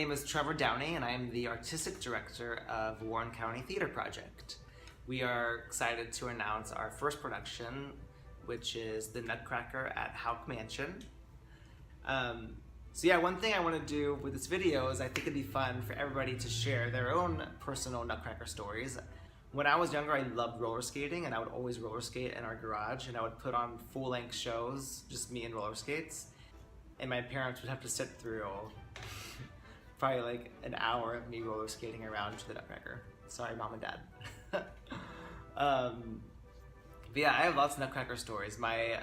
name is Trevor Downey, and I am the Artistic Director of Warren County Theater Project. We are excited to announce our first production, which is the Nutcracker at Houck Mansion. So yeah, one thing I want to do with this video is I think it'd be fun for everybody to share their own personal Nutcracker stories. When I was younger, I loved roller skating, and I would always roller skate in our garage, and I would put on full-length shows, just me and roller skates. And my parents would have to sit through probably like an hour of me roller skating around to the Nutcracker. Sorry, Mom and Dad. But yeah, I have lots of Nutcracker stories. I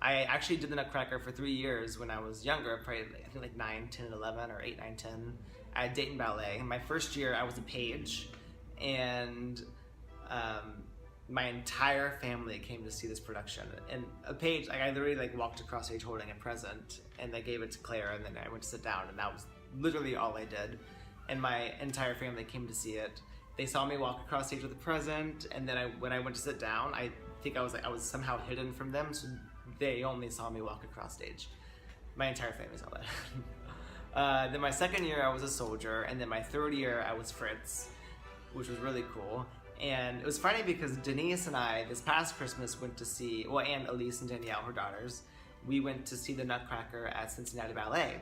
actually did the Nutcracker for 3 years when I was younger, probably I think like 9, 10, 11, or 8, 9, 10 at Dayton Ballet. My first year I was a page, and my entire family came to see this production. And a page, like I literally like walked across stage holding a present, and they gave it to Claire, and then I went to sit down, and that was literally all I did. And my entire family came to see it. They saw me walk across stage with a present, and then when I went to sit down, I think I was somehow hidden from them, so they only saw me walk across stage. My entire family saw that. Then my second year I was a soldier, and then my third year I was Fritz, which was really cool. And it was funny because Denise and I, this past Christmas, went to see, well, and Elise and Danielle, her daughters, we went to see the Nutcracker at Cincinnati Ballet,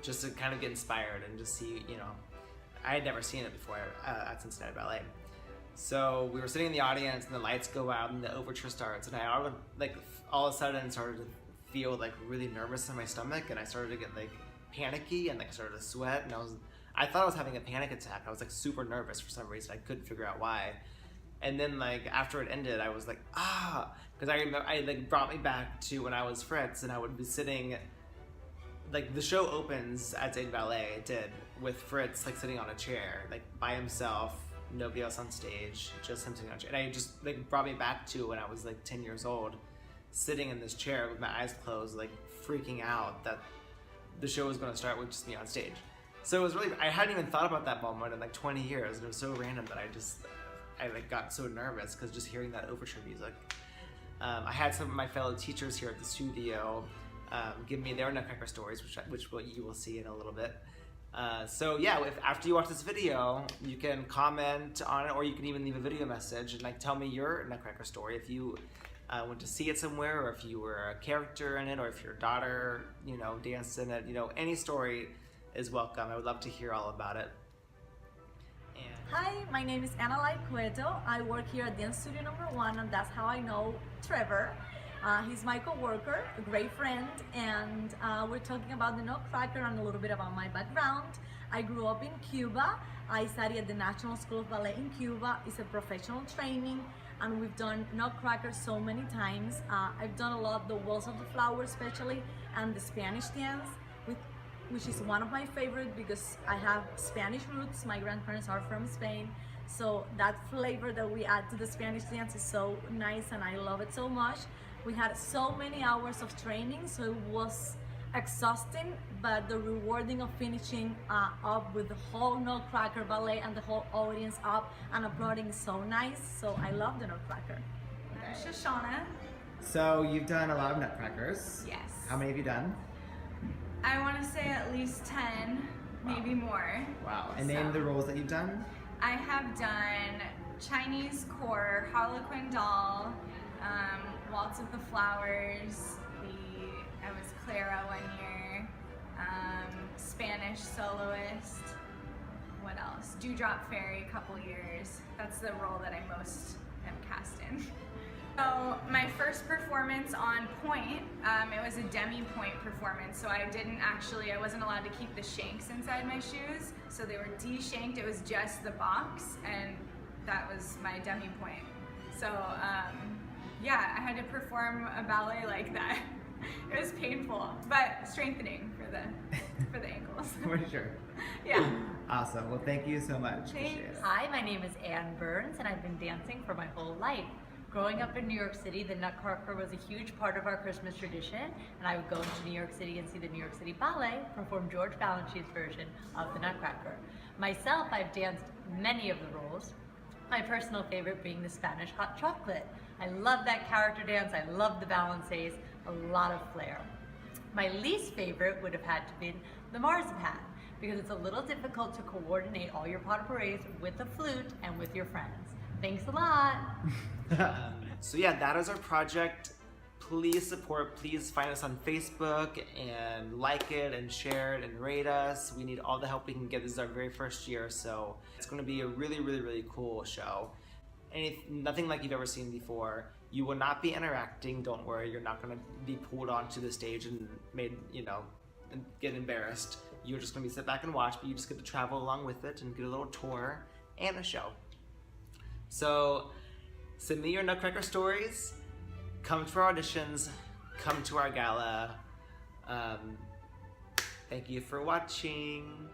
just to kind of get inspired and just see, you know, I had never seen it before at Cincinnati Ballet. So we were sitting in the audience, and the lights go out, and the overture starts, and I all of a sudden started to feel like really nervous in my stomach, and I started to get like panicky, and like I started to sweat, and I thought I was having a panic attack. I was like super nervous for some reason. I couldn't figure out why. And then like after it ended, I was like, because I remember like brought me back to when I was Fritz, and I would be sitting, like the show opens at Dayton Ballet, it did, with Fritz like sitting on a chair, like by himself, nobody else on stage, just him sitting on a chair. And I just like brought me back to when I was like 10 years old, sitting in this chair with my eyes closed, like freaking out that the show was gonna start with just me on stage. So it was really, I hadn't even thought about that moment in like 20 years. It was so random that I like got so nervous because just hearing that overture music. I had some of my fellow teachers here at the studio give me their Nutcracker stories, which you will see in a little bit. So yeah, after you watch this video, you can comment on it, or you can even leave a video message and like tell me your Nutcracker story. If you went to see it somewhere, or if you were a character in it, or if your daughter, you know, danced in it, you know, any story is welcome. I would love to hear all about it. Hi, my name is Ana Cueto. I work here at Dance Studio #1, and that's how I know Trevor. He's my co-worker, a great friend, and we're talking about the Nutcracker and a little bit about my background. I grew up in Cuba. I studied at the National School of Ballet in Cuba. It's a professional training, and we've done Nutcracker so many times. I've done a lot, the Waltz of the Flower especially, and the Spanish dance, which is one of my favorite because I have Spanish roots. My grandparents are from Spain. So that flavor that we add to the Spanish dance is so nice, and I love it so much. We had so many hours of training, so it was exhausting, but the rewarding of finishing up with the whole Nutcracker ballet and the whole audience up and applauding is so nice. So I love the Nutcracker. I'm Shoshana. So you've done a lot of Nutcrackers. Yes. How many have you done? I want to say at least 10, maybe more. Wow. And name the roles that you've done? I have done Chinese Court, Harlequin Doll, Waltz of the Flowers, I was Clara 1 year, Spanish soloist, what else? Dewdrop Fairy a couple years. That's the role that I most am cast in. So my first performance on point, it was a demi-point performance, so I wasn't allowed to keep the shanks inside my shoes, so they were de-shanked. It was just the box, and that was my demi-point. So yeah, I had to perform a ballet like that. It was painful, but strengthening for the ankles. For sure. Yeah. Awesome. Well, thank you so much. Appreciate it. Hi, my name is Ann Burns, and I've been dancing for my whole life. Growing up in New York City, the Nutcracker was a huge part of our Christmas tradition, and I would go into New York City and see the New York City Ballet perform George Balanchine's version of the Nutcracker. Myself, I've danced many of the roles, my personal favorite being the Spanish hot chocolate. I love that character dance, I love the balancés, a lot of flair. My least favorite would have had to be the marzipan, because it's a little difficult to coordinate all your potpourris with the flute and with your friends. Thanks a lot. So yeah, that is our project. Please support, please find us on Facebook and like it and share it and rate us. We need all the help we can get. This is our very first year, so it's gonna be a really, really, really cool show. Nothing like you've ever seen before. You will not be interacting, don't worry. You're not gonna be pulled onto the stage and made, and get embarrassed. You're just gonna be sit back and watch, but you just get to travel along with it and get a little tour and a show. So send me your Nutcracker stories. Come to our auditions, come to our gala. Thank you for watching.